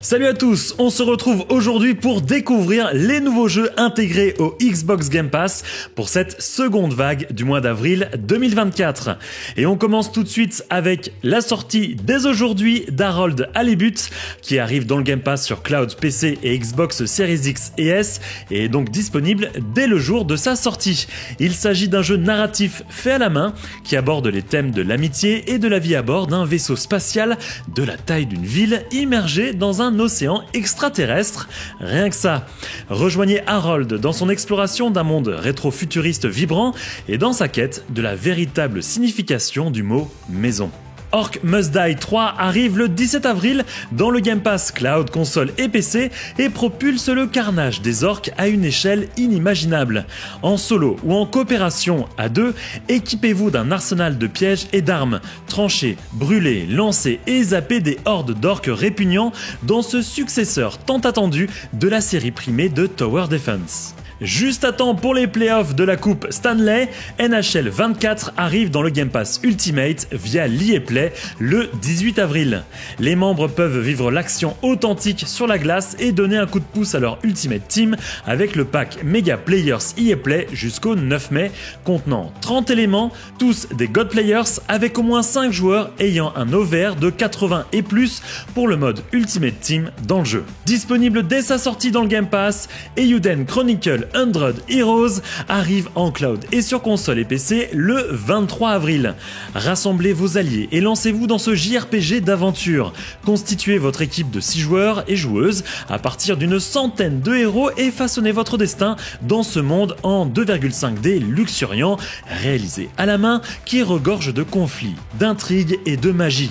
Salut à tous, on se retrouve aujourd'hui pour découvrir les nouveaux jeux intégrés au Xbox Game Pass pour cette seconde vague du mois d'avril 2024. Et on commence tout de suite avec la sortie dès aujourd'hui d'Harold Halibut qui arrive dans le Game Pass sur Cloud, PC et Xbox Series X et S et est donc disponible dès le jour de sa sortie. Il s'agit d'un jeu narratif fait à la main qui aborde les thèmes de l'amitié et de la vie à bord d'un vaisseau spatial de la taille d'une ville immergé dans un océan extraterrestre, rien que ça. Rejoignez Harold dans son exploration d'un monde rétro-futuriste vibrant et dans sa quête de la véritable signification du mot maison. Orc Must Die 3 arrive le 17 avril dans le Game Pass Cloud, console et PC et propulse le carnage des orques à une échelle inimaginable. En solo ou en coopération à deux, équipez-vous d'un arsenal de pièges et d'armes. Tranchez, brûlez, lancez et zappez des hordes d'orques répugnants dans ce successeur tant attendu de la série primée de Tower Defense. Juste à temps pour les playoffs de la coupe Stanley, NHL 24 arrive dans le Game Pass Ultimate via l'EA Play le 18 avril. Les membres peuvent vivre l'action authentique sur la glace et donner un coup de pouce à leur Ultimate Team avec le pack Mega Players EA Play jusqu'au 9 mai, contenant 30 éléments, tous des God Players avec au moins 5 joueurs ayant un OVR de 80 et plus pour le mode Ultimate Team dans le jeu. Disponible dès sa sortie dans le Game Pass, Eiyuden Chronicle 100 Heroes arrive en cloud et sur console et PC le 23 avril. Rassemblez vos alliés et lancez-vous dans ce JRPG d'aventure. Constituez votre équipe de 6 joueurs et joueuses à partir d'une centaine de héros et façonnez votre destin dans ce monde en 2,5D luxuriant, réalisé à la main, qui regorge de conflits, d'intrigues et de magie.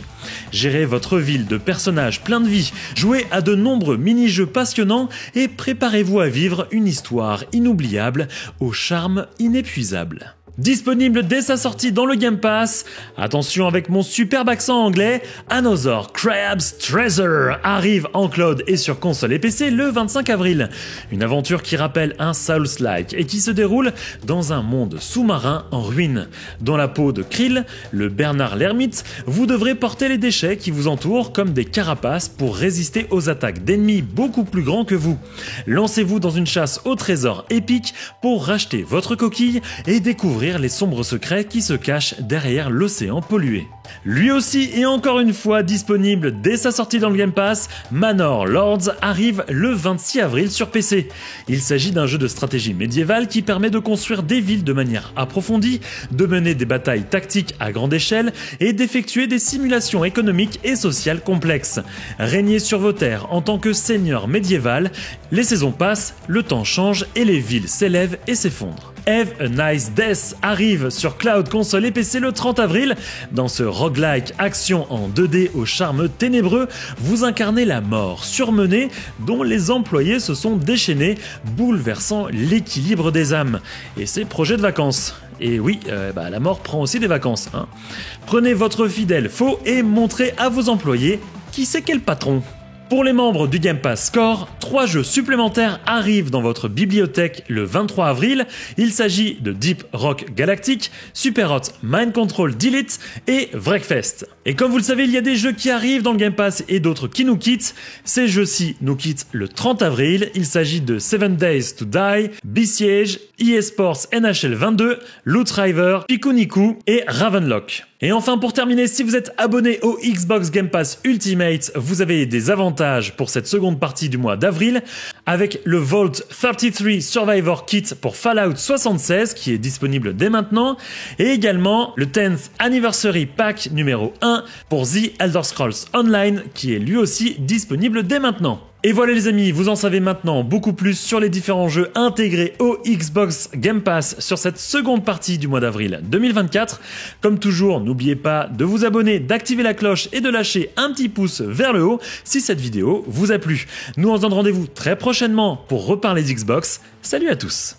Gérez votre ville de personnages pleins de vie, jouez à de nombreux mini-jeux passionnants et préparez-vous à vivre une histoire inoubliable au charme inépuisable. Disponible dès sa sortie dans le Game Pass, attention avec mon superbe accent anglais, Another Crab's Treasure arrive en cloud et sur console et PC le 25 avril. Une aventure qui rappelle un Souls-like et qui se déroule dans un monde sous-marin en ruine. Dans la peau de Krill, le Bernard l'ermite, vous devrez porter les déchets qui vous entourent comme des carapaces pour résister aux attaques d'ennemis beaucoup plus grands que vous. Lancez-vous dans une chasse au trésor épique pour racheter votre coquille et découvrir les sombres secrets qui se cachent derrière l'océan pollué. Lui aussi et encore une fois disponible dès sa sortie dans le Game Pass, Manor Lords arrive le 26 avril sur PC. Il s'agit d'un jeu de stratégie médiévale qui permet de construire des villes de manière approfondie, de mener des batailles tactiques à grande échelle et d'effectuer des simulations économiques et sociales complexes. Régnez sur vos terres en tant que seigneur médiéval, les saisons passent, le temps change et les villes s'élèvent et s'effondrent. Have a Nice Death arrive sur Cloud, console et PC le 30 avril. Dans ce roguelike action en 2D au charme ténébreux, vous incarnez la mort surmenée dont les employés se sont déchaînés, bouleversant l'équilibre des âmes et ses projets de vacances. Et oui, la mort prend aussi des vacances. Prenez votre fidèle faux et montrez à vos employés qui c'est quel patron. Pour les membres du Game Pass Score, 3 jeux supplémentaires arrivent dans votre bibliothèque le 23 avril. Il s'agit de Deep Rock Galactic, Super Hot Mind Control Delete et Wreckfest. Et comme vous le savez, il y a des jeux qui arrivent dans le Game Pass et d'autres qui nous quittent. Ces jeux-ci nous quittent le 30 avril. Il s'agit de 7 Days to Die, Besiege, EA Sports NHL 22, Loot River, Pikuniku et Ravenlock. Et enfin pour terminer, si vous êtes abonné au Xbox Game Pass Ultimate, vous avez des avantages pour cette seconde partie du mois d'avril avec le Vault 33 Survivor Kit pour Fallout 76 qui est disponible dès maintenant et également le 10th Anniversary Pack numéro 1 pour The Elder Scrolls Online qui est lui aussi disponible dès maintenant. Et voilà les amis, vous en savez maintenant beaucoup plus sur les différents jeux intégrés au Xbox Game Pass sur cette seconde partie du mois d'avril 2024. Comme toujours, n'oubliez pas de vous abonner, d'activer la cloche et de lâcher un petit pouce vers le haut si cette vidéo vous a plu. Nous on se donne rendez-vous très prochainement pour reparler d'Xbox. Salut à tous!